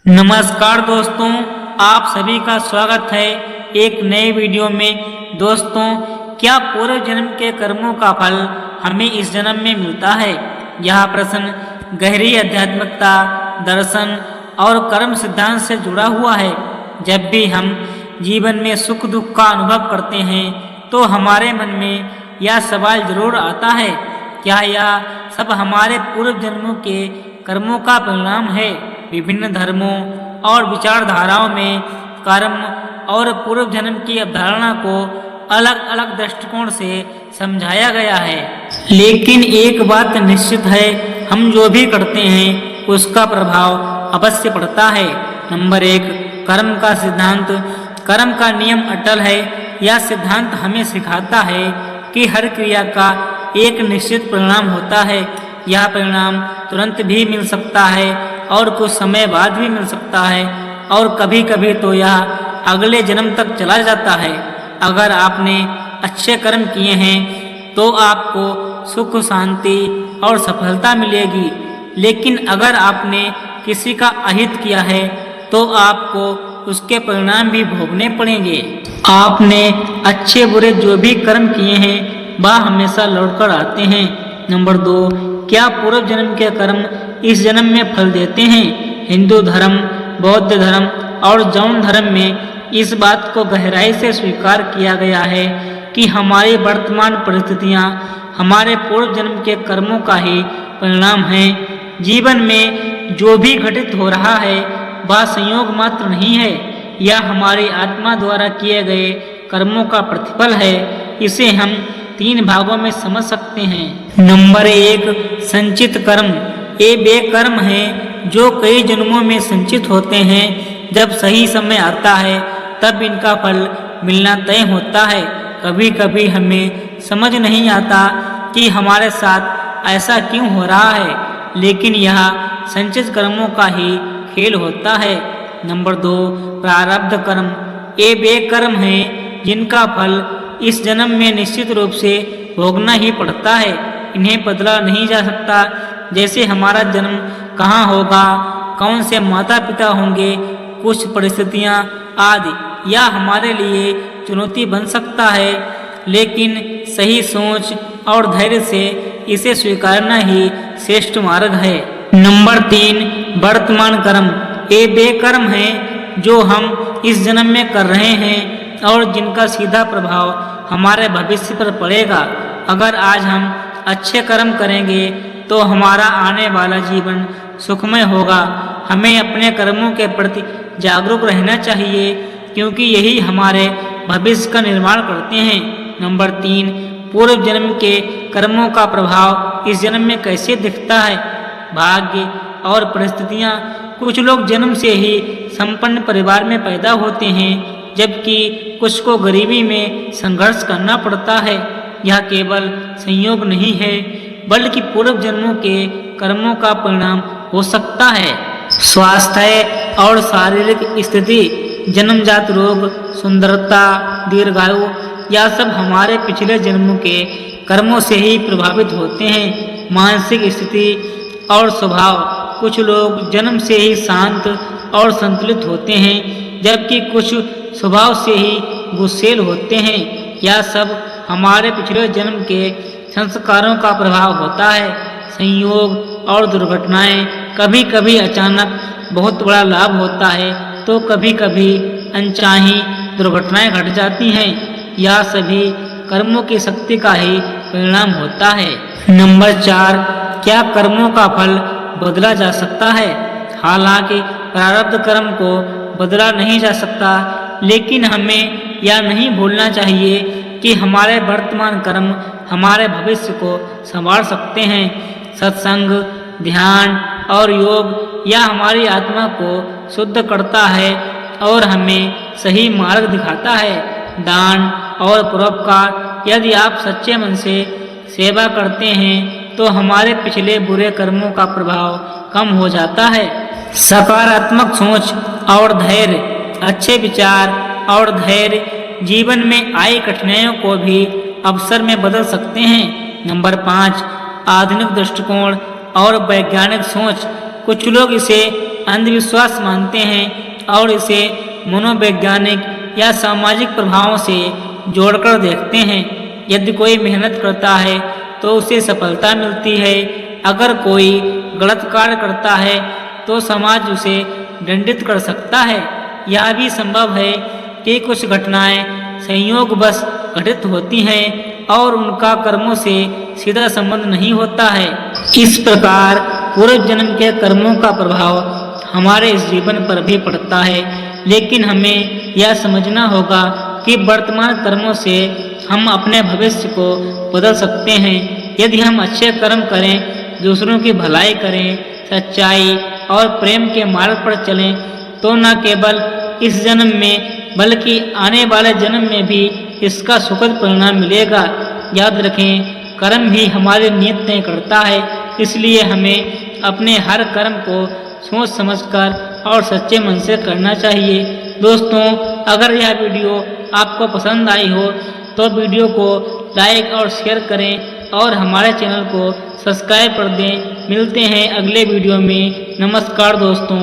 नमस्कार दोस्तों, आप सभी का स्वागत है एक नए वीडियो में। दोस्तों, क्या पूर्व जन्म के कर्मों का फल हमें इस जन्म में मिलता है? यह प्रश्न गहरी आध्यात्मिकता, दर्शन और कर्म सिद्धांत से जुड़ा हुआ है। जब भी हम जीवन में सुख दुख का अनुभव करते हैं तो हमारे मन में यह सवाल जरूर आता है, क्या यह सब हमारे पूर्व जन्मों के कर्मों का परिणाम है? विभिन्न धर्मों और विचारधाराओं में कर्म और पूर्व जन्म की अवधारणा को अलग अलग दृष्टिकोण से समझाया गया है, लेकिन एक बात निश्चित है, हम जो भी करते हैं उसका प्रभाव अवश्य पड़ता है। नंबर 1, कर्म का सिद्धांत। कर्म का नियम अटल है। यह सिद्धांत हमें सिखाता है कि हर क्रिया का एक निश्चित परिणाम होता है। यह परिणाम तुरंत भी मिल सकता है और कुछ समय बाद भी मिल सकता है, और कभी कभी तो यह अगले जन्म तक चला जाता है। अगर आपने अच्छे कर्म किए हैं तो आपको सुख, शांति और सफलता मिलेगी, लेकिन अगर आपने किसी का अहित किया है तो आपको उसके परिणाम भी भोगने पड़ेंगे। आपने अच्छे बुरे जो भी कर्म किए हैं वह हमेशा लौटकर आते हैं। नंबर 2, क्या पूर्व जन्म के कर्म इस जन्म में फल देते हैं? हिंदू धर्म, बौद्ध धर्म और जैन धर्म में इस बात को गहराई से स्वीकार किया गया है कि हमारी वर्तमान परिस्थितियां हमारे पूर्व जन्म के कर्मों का ही परिणाम हैं। जीवन में जो भी घटित हो रहा है वह संयोग मात्र नहीं है, यह हमारी आत्मा द्वारा किए गए कर्मों का प्रतिफल है। इसे हम 3 भागों में समझ सकते हैं। नंबर 1, संचित कर्म। ये वे कर्म हैं जो कई जन्मों में संचित होते हैं। जब सही समय आता है तब इनका फल मिलना तय होता है। कभी कभी हमें समझ नहीं आता कि हमारे साथ ऐसा क्यों हो रहा है, लेकिन यह संचित कर्मों का ही खेल होता है। नंबर 2, प्रारब्ध कर्म। ये वे कर्म हैं जिनका फल इस जन्म में निश्चित रूप से भोगना ही पड़ता है। इन्हें बदला नहीं जा सकता। जैसे हमारा जन्म कहाँ होगा, कौन से माता पिता होंगे, कुछ परिस्थितियाँ आदि, यह हमारे लिए चुनौती बन सकता है, लेकिन सही सोच और धैर्य से इसे स्वीकारना ही श्रेष्ठ मार्ग है। नंबर 3, वर्तमान कर्म। ये वे कर्म हैं जो हम इस जन्म में कर रहे हैं और जिनका सीधा प्रभाव हमारे भविष्य पर पड़ेगा। अगर आज हम अच्छे कर्म करेंगे तो हमारा आने वाला जीवन सुखमय होगा। हमें अपने कर्मों के प्रति जागरूक रहना चाहिए, क्योंकि यही हमारे भविष्य का निर्माण करते हैं। नंबर 3, पूर्व जन्म के कर्मों का प्रभाव इस जन्म में कैसे दिखता है? भाग्य और परिस्थितियाँ। कुछ लोग जन्म से ही संपन्न परिवार में पैदा होते हैं, जबकि कुछ को गरीबी में संघर्ष करना पड़ता है। यह केवल संयोग नहीं है, बल्कि पूर्व जन्मों के कर्मों का परिणाम हो सकता है। स्वास्थ्य और शारीरिक स्थिति। जन्मजात रोग, सुंदरता, दीर्घायु, यह सब हमारे पिछले जन्मों के कर्मों से ही प्रभावित होते हैं। मानसिक स्थिति और स्वभाव। कुछ लोग जन्म से ही शांत और संतुलित होते हैं, जबकि कुछ स्वभाव से ही गुस्सैल होते हैं। यह सब हमारे पिछले जन्म के संस्कारों का प्रभाव होता है। संयोग और दुर्घटनाएं। कभी कभी अचानक बहुत बड़ा लाभ होता है तो कभी कभी अनचाही दुर्घटनाएं घट जाती हैं। यह सभी कर्मों की शक्ति का ही परिणाम होता है। नंबर 4, क्या कर्मों का फल बदला जा सकता है? हालांकि प्रारब्ध कर्म को बदला नहीं जा सकता, लेकिन हमें यह नहीं भूलना चाहिए कि हमारे वर्तमान कर्म हमारे भविष्य को संवार सकते हैं। सत्संग, ध्यान और योग यह हमारी आत्मा को शुद्ध करता है और हमें सही मार्ग दिखाता है। दान और परोपकार। यदि आप सच्चे मन से सेवा करते हैं तो हमारे पिछले बुरे कर्मों का प्रभाव कम हो जाता है। सकारात्मक सोच और धैर्य। अच्छे विचार और धैर्य जीवन में आई कठिनाइयों को भी अवसर में बदल सकते हैं। नंबर 5, आधुनिक दृष्टिकोण और वैज्ञानिक सोच। कुछ लोग इसे अंधविश्वास मानते हैं और इसे मनोवैज्ञानिक या सामाजिक प्रभावों से जोड़कर देखते हैं। यदि कोई मेहनत करता है तो उसे सफलता मिलती है, अगर कोई गलत कार्य करता है तो समाज उसे दंडित कर सकता है। यह भी संभव है कि कुछ घटनाएं संयोगवश घटित होती हैं और उनका कर्मों से सीधा संबंध नहीं होता है। इस प्रकार पूर्व जन्म के कर्मों का प्रभाव हमारे इस जीवन पर भी पड़ता है, लेकिन हमें यह समझना होगा कि वर्तमान कर्मों से हम अपने भविष्य को बदल सकते हैं। यदि हम अच्छे कर्म करें, दूसरों की भलाई करें, सच्चाई और प्रेम के मार्ग पर चलें, तो न केवल इस जन्म में बल्कि आने वाले जन्म में भी इसका सुखद परिणाम मिलेगा। याद रखें, कर्म ही हमारी नीयत तय करता है, इसलिए हमें अपने हर कर्म को सोच समझकर और सच्चे मन से करना चाहिए। दोस्तों, अगर यह वीडियो आपको पसंद आई हो तो वीडियो को लाइक और शेयर करें और हमारे चैनल को सब्सक्राइब कर दें। मिलते हैं अगले वीडियो में। नमस्कार दोस्तों।